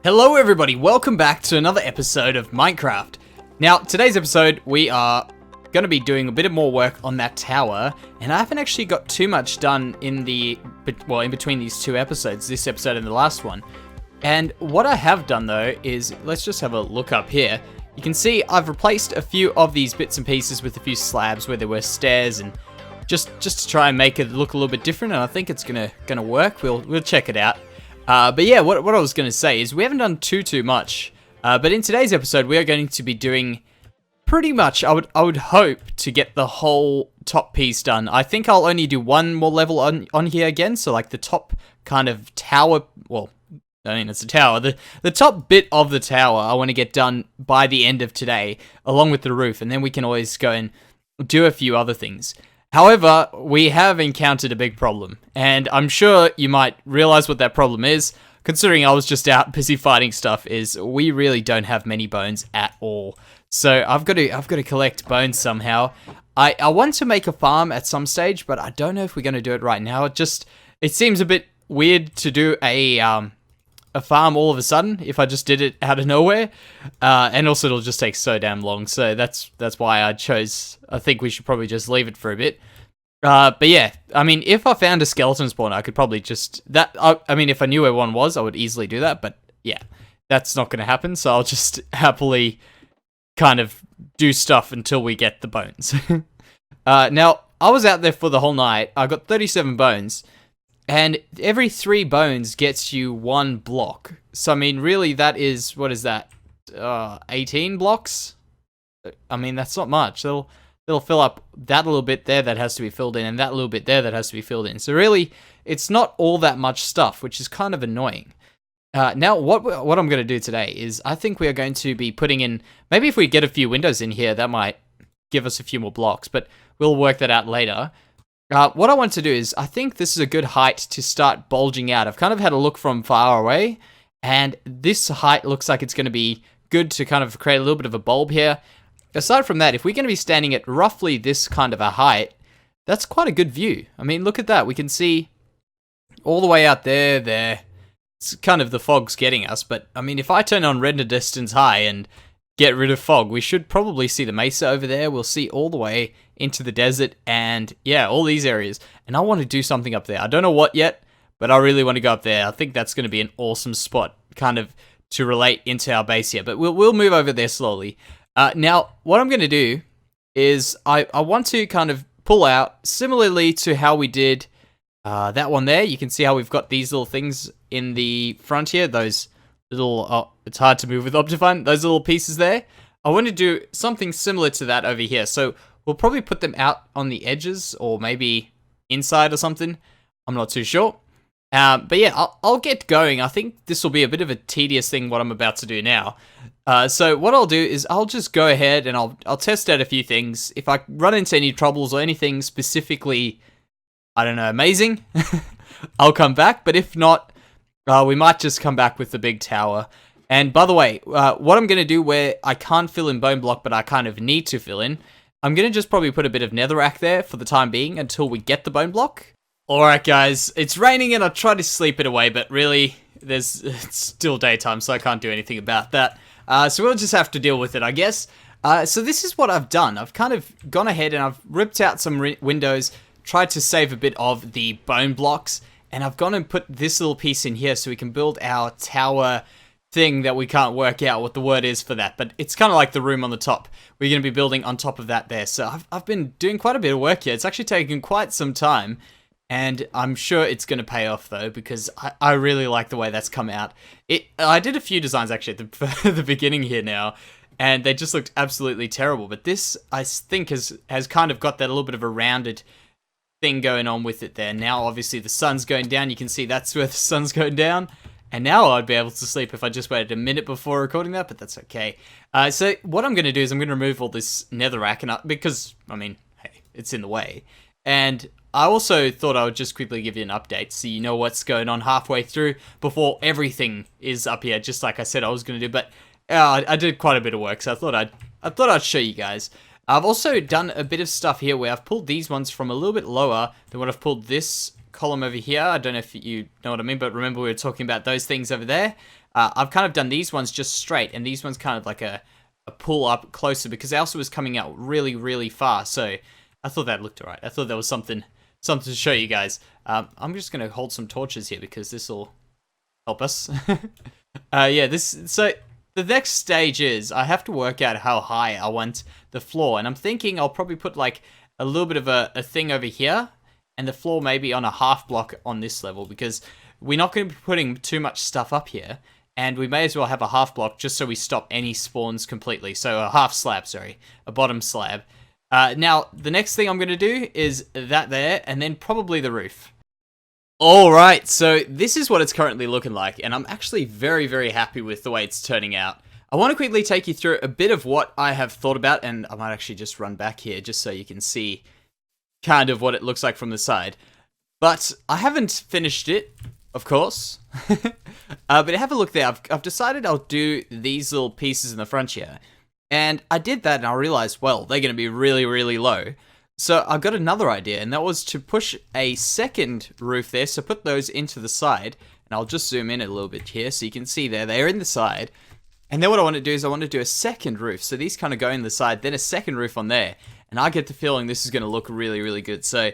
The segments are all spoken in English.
Hello everybody, welcome back to another episode of Minecraft. Now, today's episode, we are going to be doing a bit more work on that tower, and I haven't actually got too much done in between these two episodes, this episode and the last one. And what I have done though is, let's just have a look up here. You can see I've replaced a few of these bits and pieces with a few slabs where there were stairs, and just to try and make it look a little bit different, and I think it's gonna work. We'll check it out. But yeah, what I was going to say is we haven't done too much, but in today's episode we are going to be doing pretty much, I would hope to get the whole top piece done. I think I'll only do one more level on here again, so like the top kind of tower, well, I mean it's a tower, the top bit of the tower I want to get done by the end of today, along with the roof, and then we can always go and do a few other things. However, we have encountered a big problem, and I'm sure you might realize what that problem is, considering I was just out busy fighting stuff, is we really don't have many bones at all. So I've got to collect bones somehow. I want to make a farm at some stage, but I don't know if we're going to do it right now. It seems a bit weird to do a farm all of a sudden if I just did it out of nowhere, and also it'll just take so damn long, so that's why I think we should probably just leave it for a bit. But yeah, I mean, if I found a skeleton spawn, I could probably I mean, if I knew where one was, I would easily do that, but yeah, that's not going to happen, so I'll just happily kind of do stuff until we get the bones. Now, I was out there for the whole night. I got 37 bones, and every 3 bones gets you 1 block. So, I mean, really, that is, what is that? 18 blocks? I mean, that's not much. They'll fill up that little bit there that has to be filled in, and that little bit there that has to be filled in. So, really, it's not all that much stuff, which is kind of annoying. Now, what I'm going to do today is, I think we are going to be putting in, maybe if we get a few windows in here, that might give us a few more blocks, but we'll work that out later. What I want to do is, I think this is a good height to start bulging out. I've kind of had a look from far away, and this height looks like it's going to be good to kind of create a little bit of a bulb here. Aside from that, if we're going to be standing at roughly this kind of a height, that's quite a good view. I mean, look at that. We can see all the way out there. It's kind of the fog's getting us, but I mean, if I turn on render distance high and get rid of fog, we should probably see the mesa over there. We'll see all the way into the desert, and yeah, all these areas. And I want to do something up there. I don't know what yet, but I really want to go up there. I think that's going to be an awesome spot, kind of to relate into our base here. But we'll move over there slowly. Now, what I'm going to do is I want to kind of pull out, similarly to how we did that one there. You can see how we've got these little things in the front here, those little, it's hard to move with Optifine, those little pieces there. I want to do something similar to that over here. So we'll probably put them out on the edges, or maybe inside or something. I'm not too sure. But yeah, I'll get going. I think this will be a bit of a tedious thing, what I'm about to do now. So what I'll do is I'll just go ahead and I'll test out a few things. If I run into any troubles or anything specifically, I don't know, amazing, I'll come back. But if not, we might just come back with the big tower. And by the way, what I'm going to do where I can't fill in bone block, but I kind of need to fill in, I'm going to just probably put a bit of netherrack there for the time being until we get the bone block. Alright guys, it's raining and I try to sleep it away, but really, it's still daytime, so I can't do anything about that. So we'll just have to deal with it, I guess. So this is what I've done. I've kind of gone ahead and I've ripped out some windows, tried to save a bit of the bone blocks, and I've gone and put this little piece in here so we can build our tower thing that we can't work out what the word is for that, but it's kind of like the room on the top. We're going to be building on top of that there. So I've been doing quite a bit of work here. It's actually taken quite some time, and I'm sure it's going to pay off though, because I really like the way that's come out. I did a few designs actually at the beginning here now, and they just looked absolutely terrible, but this I think has kind of got that little bit of a rounded thing going on with it there. Now obviously the sun's going down, you can see that's where the sun's going down, and now I'd be able to sleep if I just waited a minute before recording that, but that's okay. So what I'm going to do is I'm going to remove all this netherrack, and because, I mean, hey, it's in the way. And I also thought I would just quickly give you an update so you know what's going on halfway through before everything is up here, just like I said I was going to do. But I did quite a bit of work, so I thought I'd show you guys. I've also done a bit of stuff here where I've pulled these ones from a little bit lower than what I've pulled this column over here. I don't know if you know what I mean, but remember we were talking about those things over there. I've kind of done these ones just straight, and these ones kind of like a pull up closer because Elsa was coming out really, really far. So I thought that looked alright. I thought there was something to show you guys. I'm just going to hold some torches here because this will help us. So the next stage is I have to work out how high I want the floor, and I'm thinking I'll probably put like a little bit of a thing over here, and the floor maybe on a half block on this level, because we're not going to be putting too much stuff up here, and we may as well have a half block just so we stop any spawns completely. So a half slab, sorry, a bottom slab. Now, the next thing I'm going to do is that there, and then probably the roof. Alright, so this is what it's currently looking like, and I'm actually very, very happy with the way it's turning out. I want to quickly take you through a bit of what I have thought about, and I might actually just run back here just so you can see kind of what it looks like from the side. But I haven't finished it, of course. But have a look there. I've decided I'll do these little pieces in the front here. And I did that and I realized, well, they're going to be really, really low. So I got another idea, and that was to push a second roof there. So put those into the side, and I'll just zoom in a little bit here so you can see there. They're in the side. And then what I want to do is I want to do a second roof. So these kind of go in the side, then a second roof on there. And I get the feeling this is going to look really, really good. So,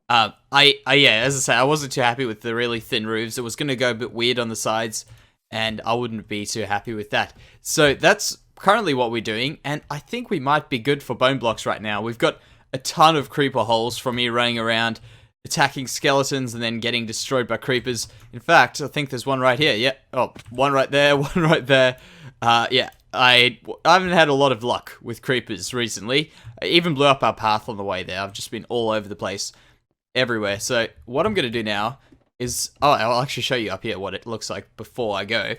yeah, as I say, I wasn't too happy with the really thin roofs. It was going to go a bit weird on the sides, and I wouldn't be too happy with that. So that's currently what we're doing, and I think we might be good for bone blocks right now. We've got a ton of creeper holes from me running around, attacking skeletons and then getting destroyed by creepers. In fact, I think there's one right here. Yeah. Oh, one right there, one right there. Yeah. I haven't had a lot of luck with creepers recently. I even blew up our path on the way there. I've just been all over the place, everywhere. So what I'm going to do now is, I'll actually show you up here what it looks like before I go.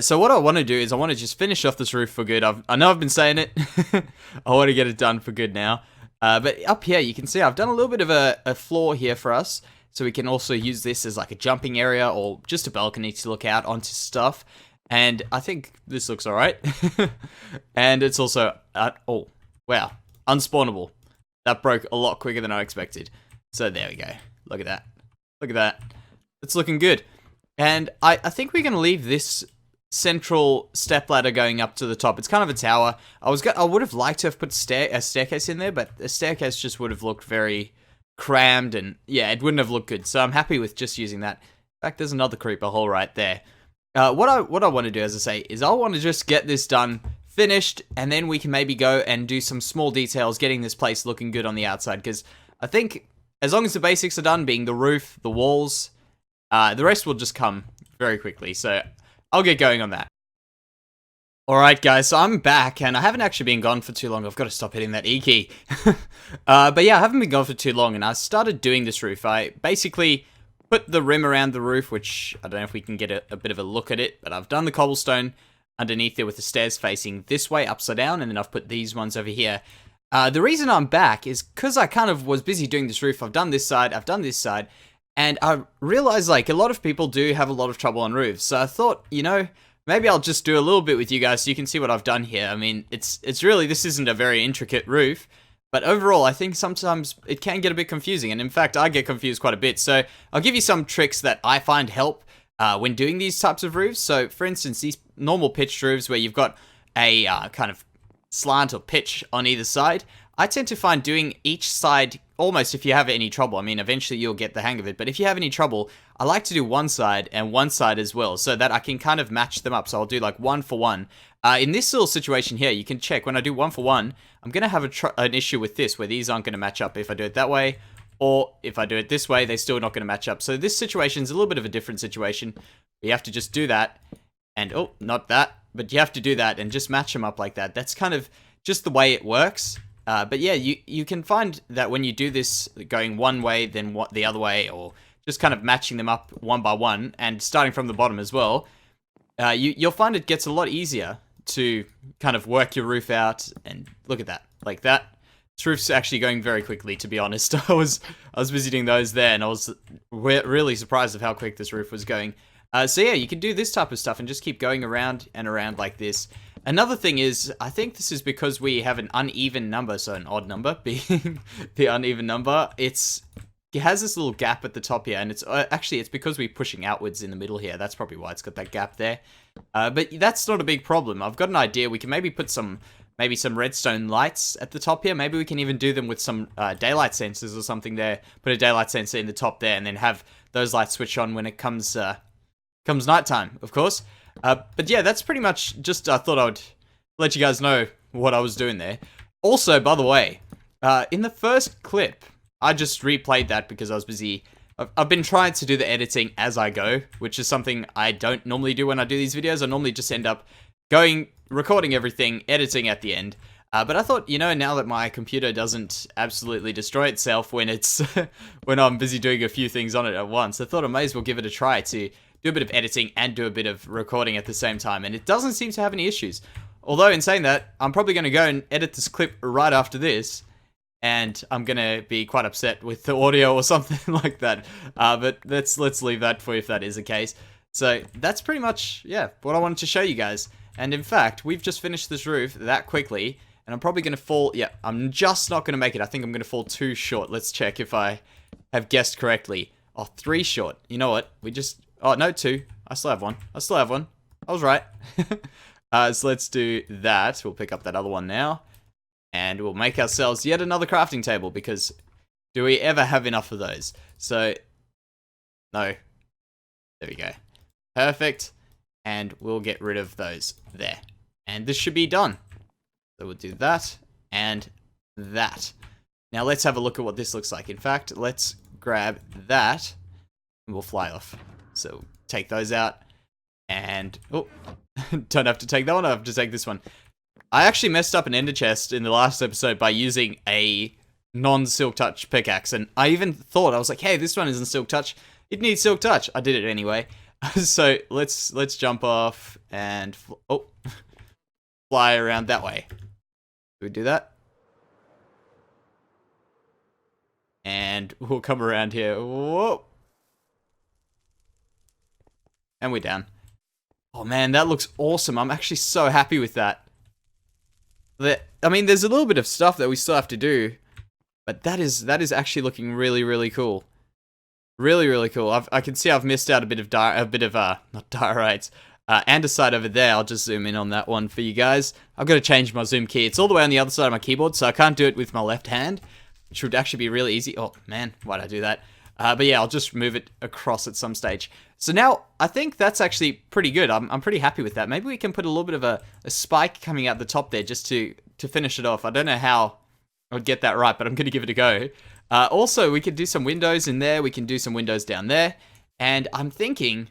So what I want to do is I want to just finish off this roof for good. I know I've been saying it. I want to get it done for good now. But up here, you can see I've done a little bit of a floor here for us. So we can also use this as like a jumping area or just a balcony to look out onto stuff. And I think this looks alright. And it's also, oh, wow, unspawnable. That broke a lot quicker than I expected. So there we go. Look at that. Look at that. It's looking good. And I think we're going to leave this central stepladder going up to the top. It's kind of a tower. I would have liked to have put a staircase in there, but the staircase just would have looked very crammed, and yeah, it wouldn't have looked good. So I'm happy with just using that. In fact, there's another creeper hole right there. What I want to do, as I say, is I want to just get this done, finished, and then we can maybe go and do some small details, getting this place looking good on the outside, because I think as long as the basics are done, being the roof, the walls, the rest will just come very quickly. So I'll get going on that. Alright guys, so I'm back, and I haven't actually been gone for too long. I've got to stop hitting that E key. But yeah, I haven't been gone for too long, and I started doing this roof. I basically put the rim around the roof, which I don't know if we can get a bit of a look at it, but I've done the cobblestone underneath there with the stairs facing this way, upside down, and then I've put these ones over here. The reason I'm back is because I kind of was busy doing this roof. I've done this side, I've done this side, and I realized, like, a lot of people do have a lot of trouble on roofs. So I thought, you know, maybe I'll just do a little bit with you guys so you can see what I've done here. I mean, it's really, this isn't a very intricate roof, but overall, I think sometimes it can get a bit confusing, and in fact, I get confused quite a bit. So I'll give you some tricks that I find help when doing these types of roofs. So for instance, these normal pitched roofs where you've got a kind of slant or pitch on either side, I tend to find doing each side almost, if you have any trouble. I mean, eventually you'll get the hang of it, but if you have any trouble, I like to do one side and one side as well, so that I can kind of match them up. So I'll do like 1 for 1. In this little situation here, you can check when I do 1 for 1, I'm going to have an issue with this, where these aren't going to match up if I do it that way, or if I do it this way, they're still not going to match up. So this situation is a little bit of a different situation. You have to just do that, and oh, not that, but you have to do that and just match them up like that. That's kind of just the way it works. But yeah, you can find that when you do this, going one way, then the other way, or just kind of matching them up one by one, and starting from the bottom as well, you'll find it gets a lot easier to kind of work your roof out. And look at that, like that. This roof's actually going very quickly, to be honest. I was visiting those there, and I was really surprised of how quick this roof was going. So yeah, you can do this type of stuff and just keep going around and around like this. Another thing is, I think this is because we have an uneven number, so an odd number being the uneven number. It's has this little gap at the top here, and it's actually it's because we're pushing outwards in the middle here. That's probably why it's got that gap there. But that's not a big problem. I've got an idea. We can maybe put some redstone lights at the top here. Maybe we can even do them with some daylight sensors or something there. Put a daylight sensor in the top there, and then have those lights switch on when it comes nighttime, of course. But yeah, that's pretty much just. I thought I would let you guys know what I was doing there. Also, by the way, in the first clip, I just replayed that because I was busy. I've been trying to do the editing as I go, which is something I don't normally do when I do these videos. I normally just end up recording everything, editing at the end. But I thought, now that my computer doesn't absolutely destroy itself when it's when I'm busy doing a few things on it at once, I thought I may as well give it a try to do a bit of editing and do a bit of recording at the same time. And it doesn't seem to have any issues. Although, in saying that, I'm probably going to go and edit this clip right after this. And I'm gonna be quite upset with the audio or something like that. But let's leave that for if that is the case. So that's pretty much, what I wanted to show you guys. And in fact, we've just finished this roof that quickly, and I'm probably gonna fall. Yeah, I'm just not gonna make it. I think I'm gonna fall 2 short. Let's check if I have guessed correctly. Oh, 3 short. You know what? Oh no, 2. I still have 1. I was right. So let's do that. We'll pick up that other one now. And we'll make ourselves yet another crafting table, because do we ever have enough of those? So, no. There we go. Perfect. And we'll get rid of those there. And this should be done. So we'll do that and that. Now let's have a look at what this looks like. In fact, let's grab that and we'll fly off. So take those out and... Oh, don't have to take that one. I have to take this one. I actually messed up an ender chest in the last episode by using a non-silk touch pickaxe, and I even thought, I was like, hey, this one isn't silk touch, it needs silk touch. I did it anyway. So let's jump off and fly around that way. Do we do that? And we'll come around here. Whoa. And we're down. Oh man, that looks awesome. I'm actually so happy with that. I mean, there's a little bit of stuff that we still have to do, but that is actually looking really, really cool. Really, really cool. I can see I've missed out a bit of not diorites, andesite over there. I'll just zoom in on that one for you guys. I've got to change my zoom key. It's all the way on the other side of my keyboard, so I can't do it with my left hand, which would actually be really easy. Oh man, why'd I do that? But yeah, I'll just move it across at some stage. So now, I think that's actually pretty good. I'm pretty happy with that. Maybe we can put a little bit of a spike coming out the top there just to finish it off. I don't know how I would get that right, but I'm going to give it a go. Also, we could do some windows in there. We can do some windows down there. And I'm thinking,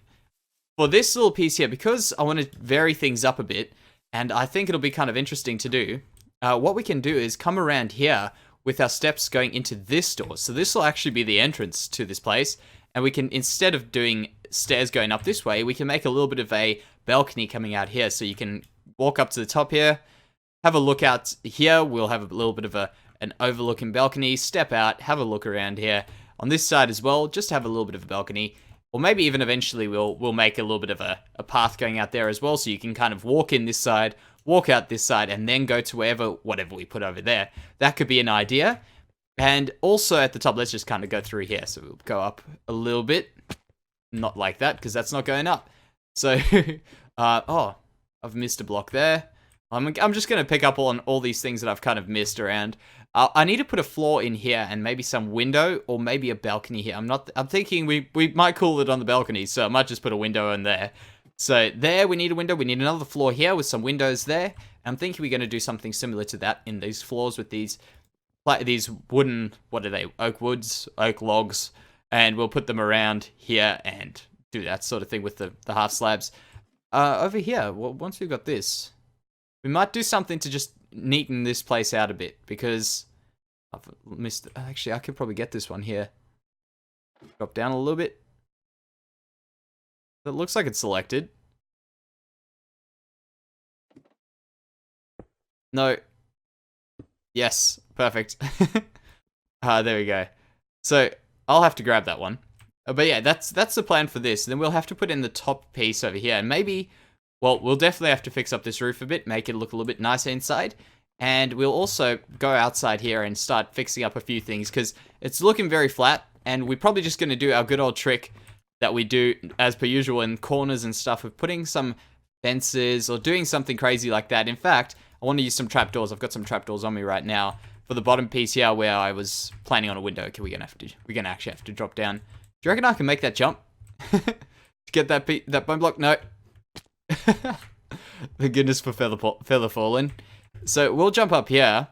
for this little piece here, because I want to vary things up a bit, and I think it'll be kind of interesting to do, what we can do is come around here with our steps going into this door. So this will actually be the entrance to this place. And we can, instead of doing stairs going up this way, we can make a little bit of a balcony coming out here. So you can walk up to the top here, have a look out here. We'll have a little bit of an overlooking balcony, step out, have a look around here. On this side as well, just have a little bit of a balcony. Or maybe even eventually we'll make a little bit of a path going out there as well. So you can kind of walk in this side, walk out this side, and then go to whatever we put over there. That could be an idea. And also at the top, let's just kind of go through here. So we'll go up a little bit. Not like that, because that's not going up. So, oh, I've missed a block there. I'm just going to pick up on all these things that I've kind of missed around. I need to put a floor in here and maybe some window or maybe a balcony here. I'm thinking we might cool it on the balcony, so I might just put a window in there. So there, we need a window. We need another floor here with some windows there. I'm thinking we're going to do something similar to that in these floors with these wooden, what are they, oak logs, and we'll put them around here and do that sort of thing with the half slabs. Over here, well, once we've got this, we might do something to just neaten this place out a bit, because I've missed, actually, I could probably get this one here. Drop down a little bit. It looks like it's selected. No. Yes, perfect. There we go. So I'll have to grab that one. But yeah, that's the plan for this. Then we'll have to put in the top piece over here, and maybe, well, we'll definitely have to fix up this roof a bit, make it look a little bit nicer inside. And we'll also go outside here and start fixing up a few things because it's looking very flat. And we're probably just going to do our good old trick that we do as per usual in corners and stuff of putting some fences or doing something crazy like that. In fact, I want to use some trapdoors. I've got some trapdoors on me right now for the bottom piece here where I was planning on a window. Okay, we're gonna actually have to drop down. Do you reckon I can make that jump? To get that bone block? No. The goodness for feather falling. So we'll jump up here,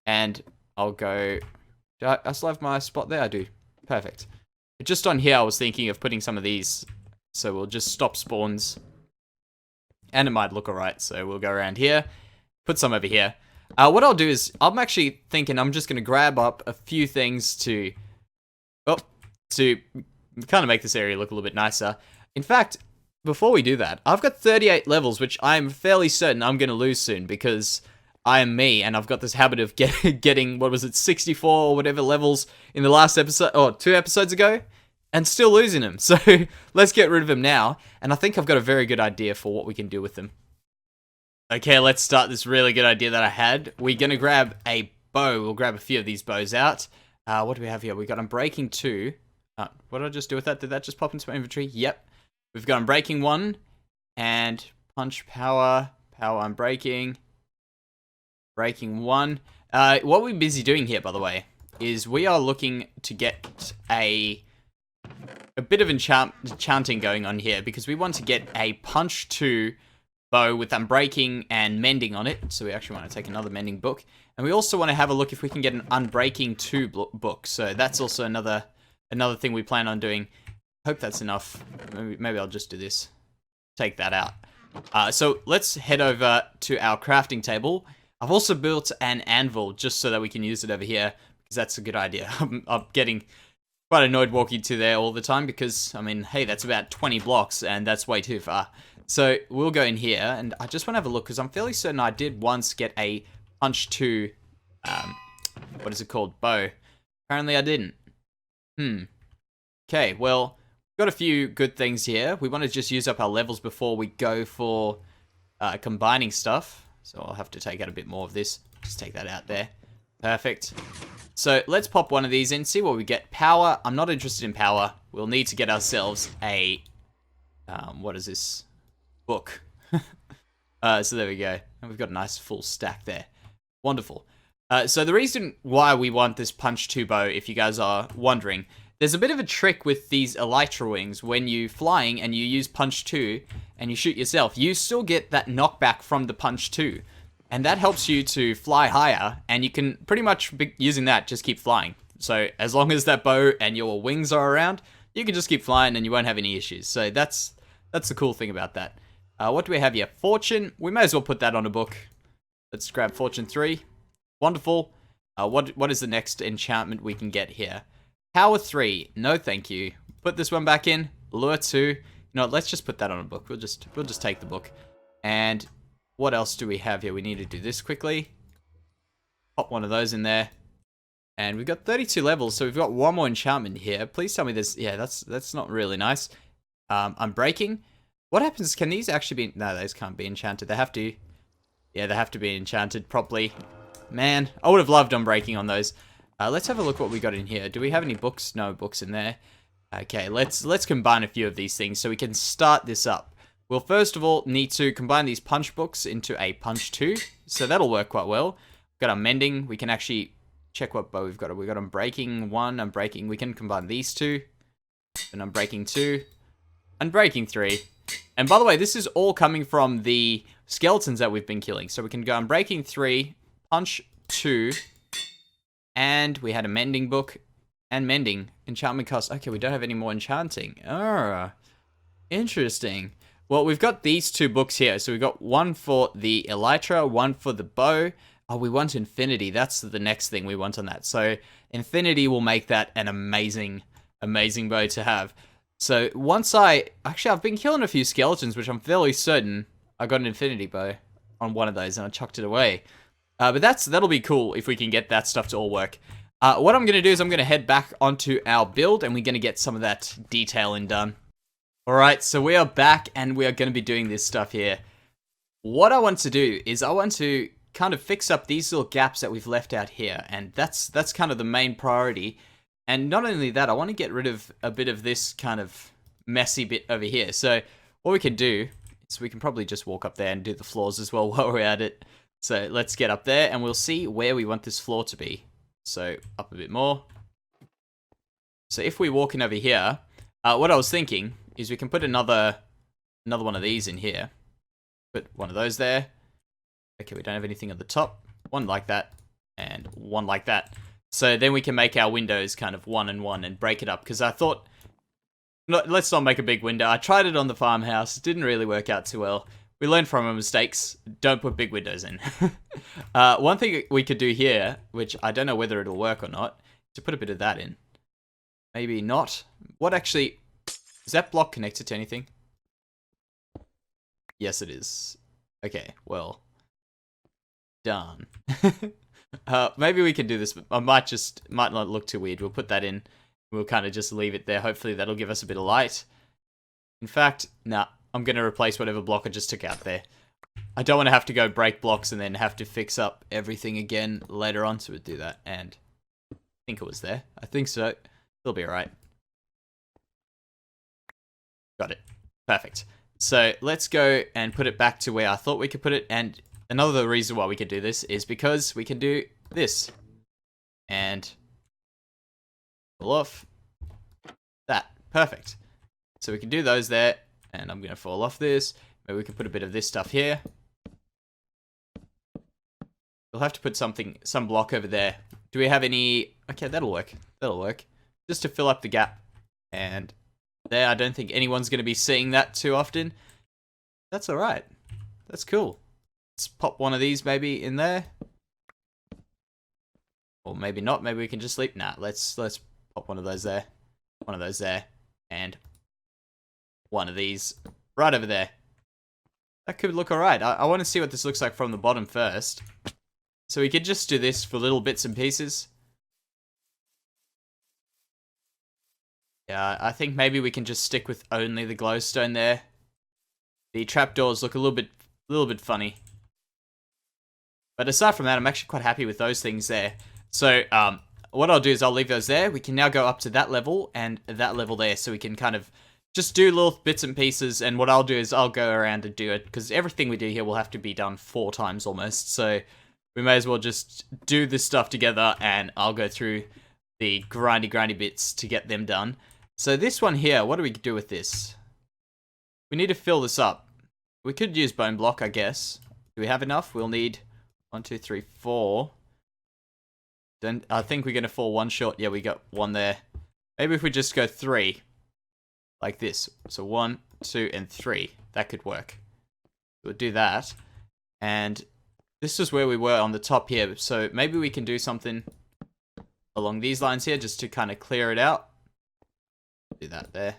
and I'll go. Do I still have my spot there? I do. Perfect. Just on here, I was thinking of putting some of these, so we'll just stop spawns, and it might look alright. So we'll go around here, put some over here. What I'll do is, I'm actually thinking I'm just gonna grab up a few things to kind of make this area look a little bit nicer. In fact, before we do that, I've got 38 levels, which I'm fairly certain I'm gonna lose soon because I am me, and I've got this habit of getting, what was it, 64 or whatever levels in the last episode, or 2 episodes ago, and still losing them. So let's get rid of them now, and I think I've got a very good idea for what we can do with them. Okay, let's start this really good idea that I had. We're gonna grab a bow. We'll grab a few of these bows out. What do we have here? We got Unbreaking 2. What did I just do with that? Did that just pop into my inventory? Yep. We've got Unbreaking 1, and Punch Power, Unbreaking. Breaking 1. What we're busy doing here, by the way, is we are looking to get a bit of enchanting going on here because we want to get a Punch 2 bow with Unbreaking and Mending on it. So we actually want to take another Mending book. And we also want to have a look if we can get an Unbreaking 2 book. So that's also another thing we plan on doing. Hope that's enough. Maybe I'll just do this. Take that out. So let's head over to our crafting table. I've also built an anvil just so that we can use it over here, because that's a good idea. I'm getting quite annoyed walking to there all the time because, I mean, hey, that's about 20 blocks and that's way too far. So we'll go in here, and I just want to have a look because I'm fairly certain I did once get a Punch 2, what is it called, bow. Apparently I didn't. Okay, well, we've got a few good things here. We want to just use up our levels before we go for combining stuff. So I'll have to take out a bit more of this. Just take that out there. Perfect. So let's pop one of these in, see what we get. Power. I'm not interested in power. We'll need to get ourselves a, what is this? Book. So there we go. And we've got a nice full stack there. Wonderful. So the reason why we want this Punch 2 bow, if you guys are wondering, there's a bit of a trick with these elytra wings. When you're flying and you use Punch 2 and you shoot yourself, you still get that knockback from the Punch 2. And that helps you to fly higher, and you can pretty much, using that, just keep flying. So as long as that bow and your wings are around, you can just keep flying and you won't have any issues. So that's the cool thing about that. What do we have here? Fortune. We may as well put that on a book. Let's grab Fortune 3. Wonderful. What is the next enchantment we can get here? Power 3. No, thank you. Put this one back in. Lure 2. No, let's just put that on a book. We'll just take the book. And what else do we have here? We need to do this quickly. Pop one of those in there. And we've got 32 levels, so we've got one more enchantment here. Please tell me this. Yeah, that's not really nice. Unbreaking. What happens? Can these actually be... No, those can't be enchanted. They have to... Yeah, they have to be enchanted properly. Man, I would have loved Unbreaking on those. Let's have a look what we got in here. Do we have any books? No books in there. Okay, let's combine a few of these things so we can start this up. We'll first of all need to combine these Punch books into a Punch 2. So that'll work quite well. We've got our Mending. We can actually check what bow we've got. We've got Unbreaking 1, Unbreaking. We can combine these two. And Unbreaking 2. Unbreaking 3. And by the way, this is all coming from the skeletons that we've been killing. So we can go Unbreaking 3, Punch 2, and we had a Mending book, and Mending. Enchantment cost. Okay, we don't have any more enchanting. Oh, interesting. Well, we've got these two books here. So we've got one for the elytra, one for the bow. Oh, we want Infinity. That's the next thing we want on that. So Infinity will make that an amazing, amazing bow to have. So once actually I've been killing a few skeletons, which I'm fairly certain I got an Infinity bow on one of those and I chucked it away. But that'll be cool if we can get that stuff to all work. What I'm going to do is I'm going to head back onto our build and we're going to get some of that detailing done. Alright, so we are back and we are going to be doing this stuff here. What I want to do is I want to kind of fix up these little gaps that we've left out here, and that's kind of the main priority. And not only that, I want to get rid of a bit of this kind of messy bit over here. So what we can do is we can probably just walk up there and do the floors as well while we're at it. So let's get up there and we'll see where we want this floor to be. So up a bit more. So if we walk in over here, what I was thinking is we can put another one of these in here. Put one of those there. Okay, we don't have anything at the top. One like that, and one like that. So then we can make our windows kind of 1 and 1 and break it up. Because I thought, let's not make a big window. I tried it on the farmhouse. It didn't really work out too well. We learned from our mistakes. Don't put big windows in. One thing we could do here, which I don't know whether it'll work or not, is to put a bit of that in. Maybe not. What actually... Is that block connected to anything? Yes, it is. Okay, well... Done. Maybe we can do this, but I might not look too weird. We'll put that in. We'll kind of just leave it there. Hopefully that'll give us a bit of light. In fact, nah, I'm going to replace whatever block I just took out there. I don't want to have to go break blocks and then have to fix up everything again later on, so we'll do that. And I think it was there. I think so. It'll be alright. Got it. Perfect. So let's go and put it back to where I thought we could put it. And another reason why we could do this is because we can do this. And pull off that. Perfect. So we can do those there. And I'm going to fall off this. Maybe we can put a bit of this stuff here. We'll have to put some block over there. Do we have any... Okay, that'll work. That'll work. Just to fill up the gap. And there, I don't think anyone's going to be seeing that too often. That's alright. That's cool. Let's pop one of these maybe in there. Or maybe not. Maybe we can just leave. Nah, let's pop one of those there. One of those there. And one of these right over there. That could look alright. I want to see what this looks like from the bottom first. So we could just do this for little bits and pieces. Yeah, I think maybe we can just stick with only the glowstone there. The trapdoors look a little bit funny. But aside from that, I'm actually quite happy with those things there. So, what I'll do is I'll leave those there. We can now go up to that level and that level there. So we can kind of just do little bits and pieces. And what I'll do is I'll go around and do it. Because everything we do here will have to be done 4 times almost. So we may as well just do this stuff together. And I'll go through the grindy bits to get them done. So this one here, what do we do with this? We need to fill this up. We could use bone block, I guess. Do we have enough? We'll need 1, 2, 3, 4. Then I think we're going to fall 1 short. Yeah, we got 1 there. Maybe if we just go 3. Like this. So 1, 2, and 3. That could work. We'll do that. And this is where we were on the top here. So maybe we can do something along these lines here just to kind of clear it out. Do that there.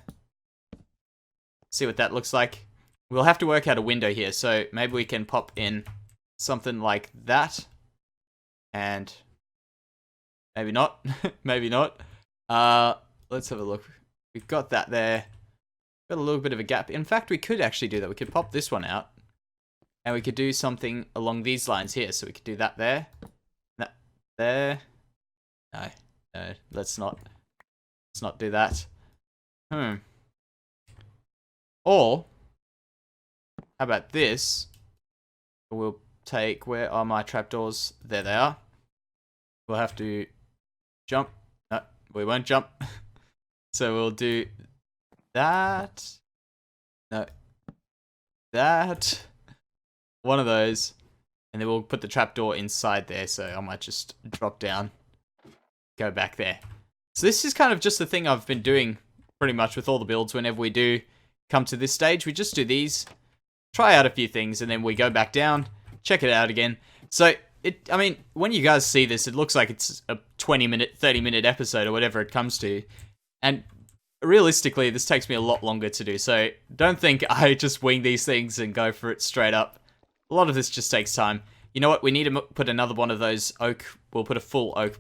See what that looks like. We'll have to work out a window here. So maybe we can pop in something like that. And maybe not. Maybe not. Let's have a look. We've got that there. Got a little bit of a gap. In fact, we could actually do that. We could pop this one out. And we could do something along these lines here. So we could do that there. That there. No. No. Let's not do that. Or, how about this? We'll take, where are my trapdoors? There they are. We'll have to jump. No, we won't jump. So we'll do that. No. That. One of those. And then we'll put the trapdoor inside there. So I might just drop down. Go back there. So this is kind of just the thing I've been doing pretty much with all the builds. Whenever we do come to this stage, we just do these, try out a few things, and then we go back down, check it out again. So, I mean, when you guys see this, it looks like it's a 20-minute, 30-minute episode or whatever it comes to. And realistically, this takes me a lot longer to do. So don't think I just wing these things and go for it straight up. A lot of this just takes time. You know what? We need to put another one of those oak. We'll put a full oak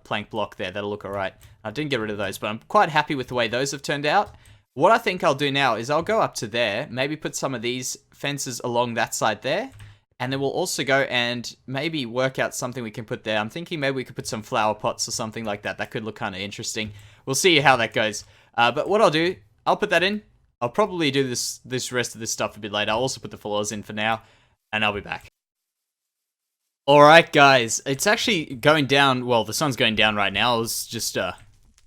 plank block there. That'll look alright. I didn't get rid of those, but I'm quite happy with the way those have turned out. What I think I'll do now is I'll go up to there, maybe put some of these fences along that side there, And then we'll also go and maybe work out something we can put there. I'm thinking maybe we could put some flower pots or something like that. That could look kind of interesting. We'll see how that goes. But what I'll do, I'll put that in. I'll probably do this rest of this stuff a bit later. I'll also put the floors in for now, and I'll be back. Alright guys, it's actually going down, well, the sun's going down right now. I was just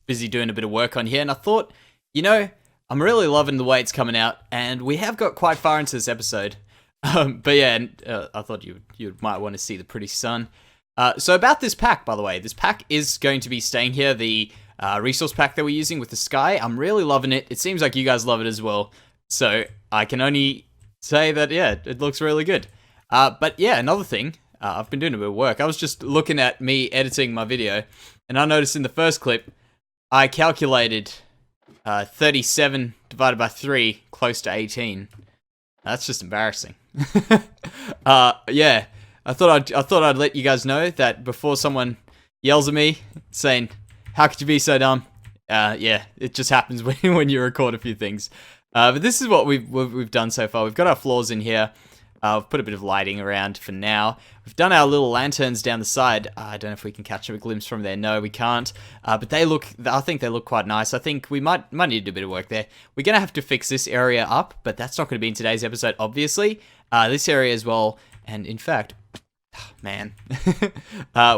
busy doing a bit of work on here, and I thought, you know, I'm really loving the way it's coming out, and we have got quite far into this episode. But yeah, I thought you might want to see the pretty sun. So about this pack, by the way, this pack is going to be staying here, the resource pack that we're using with the sky. I'm really loving it. It seems like you guys love it as well. So I can only say that, yeah, it looks really good. But yeah, another thing, I've been doing a bit of work. I was just looking at me editing my video, and I noticed in the first clip, I calculated 37 divided by 3 close to 18. That's just embarrassing. Yeah, I thought I'd let you guys know that before someone yells at me saying, "How could you be so dumb?" Yeah, it just happens when you record a few things. But this is what we've done so far. We've got our floors in here. I've put a bit of lighting around for now. We've done our little lanterns down the side. I don't know if we can catch a glimpse from there. No, we can't. But I think they look quite nice. I think we might need to do a bit of work there. We're going to have to fix this area up, but that's not going to be in today's episode, obviously. This area as well. And in fact, man,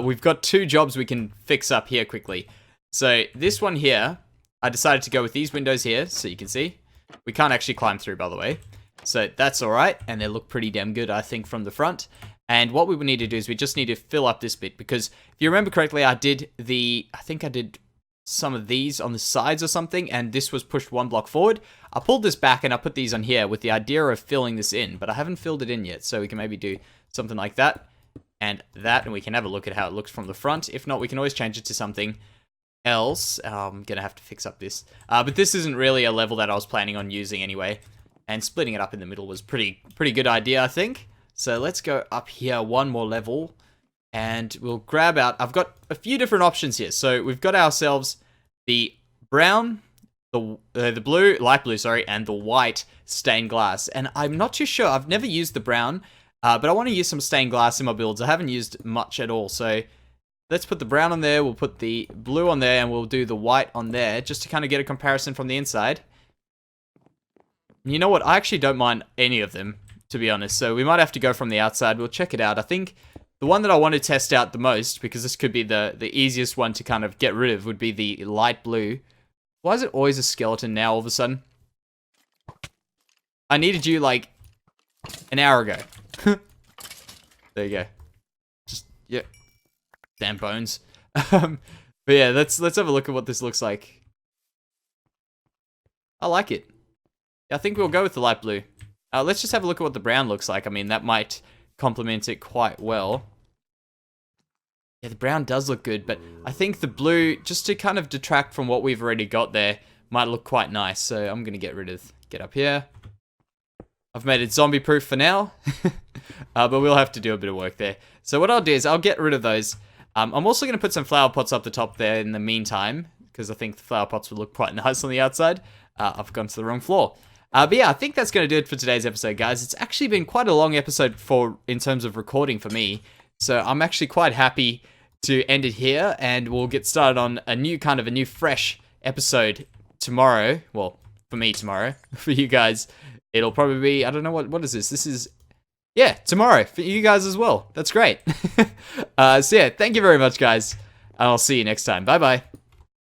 we've got 2 jobs we can fix up here quickly. So this one here, I decided to go with these windows here, so you can see. We can't actually climb through, by the way. So that's alright, and they look pretty damn good, I think, from the front. And what we would need to do is we just need to fill up this bit, because if you remember correctly, I think I did some of these on the sides or something, and this was pushed 1 block forward. I pulled this back and I put these on here with the idea of filling this in, but I haven't filled it in yet, so we can maybe do something like that, and we can have a look at how it looks from the front. If not, we can always change it to something else. I'm gonna have to fix up this. But this isn't really a level that I was planning on using anyway. And splitting it up in the middle was pretty good idea, I think. So let's go up here 1 more level, and we'll grab out. I've got a few different options here. So we've got ourselves the brown, the blue, light blue, sorry, and the white stained glass. And I'm not too sure. I've never used the brown, but I want to use some stained glass in my builds. I haven't used much at all. So let's put the brown on there. We'll put the blue on there, and we'll do the white on there, just to kind of get a comparison from the inside. You know what? I actually don't mind any of them, to be honest. So we might have to go from the outside. We'll check it out. I think the one that I want to test out the most, because this could be the easiest one to kind of get rid of, would be the light blue. Why is it always a skeleton now all of a sudden? I needed you like an hour ago. There you go. Just, yeah. Damn bones. But yeah, let's have a look at what this looks like. I like it. I think we'll go with the light blue. Let's just have a look at what the brown looks like. I mean, that might complement it quite well. Yeah, the brown does look good, but I think the blue, just to kind of detract from what we've already got there, might look quite nice. So I'm going to get up here. I've made it zombie proof for now, but we'll have to do a bit of work there. So what I'll do is I'll get rid of those. I'm also going to put some flower pots up the top there in the meantime, because I think the flower pots would look quite nice on the outside. I've gone to the wrong floor. But yeah, I think that's going to do it for today's episode, guys. It's actually been quite a long episode in terms of recording for me. So I'm actually quite happy to end it here, and we'll get started on a new fresh episode tomorrow. Well, for me tomorrow. For you guys, it'll probably be, I don't know, what is this? This is, yeah, tomorrow for you guys as well. That's great. So yeah, thank you very much, guys. And I'll see you next time. Bye-bye.